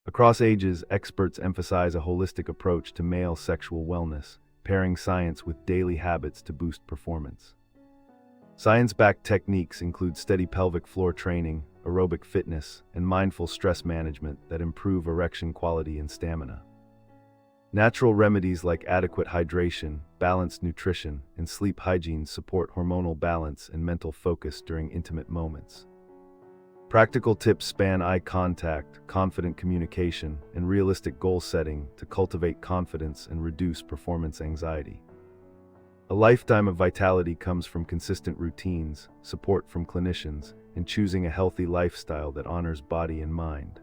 Across ages, experts emphasize a holistic approach to male sexual wellness, pairing science with daily habits to boost performance. Science-backed techniques include steady pelvic floor training, aerobic fitness, and mindful stress management that improve erection quality and stamina. Natural remedies like adequate hydration, balanced nutrition, and sleep hygiene support hormonal balance and mental focus during intimate moments. Practical tips span eye contact, confident communication, and realistic goal setting to cultivate confidence and reduce performance anxiety. A lifetime of vitality comes from consistent routines, support from clinicians, and choosing a healthy lifestyle that honors body and mind.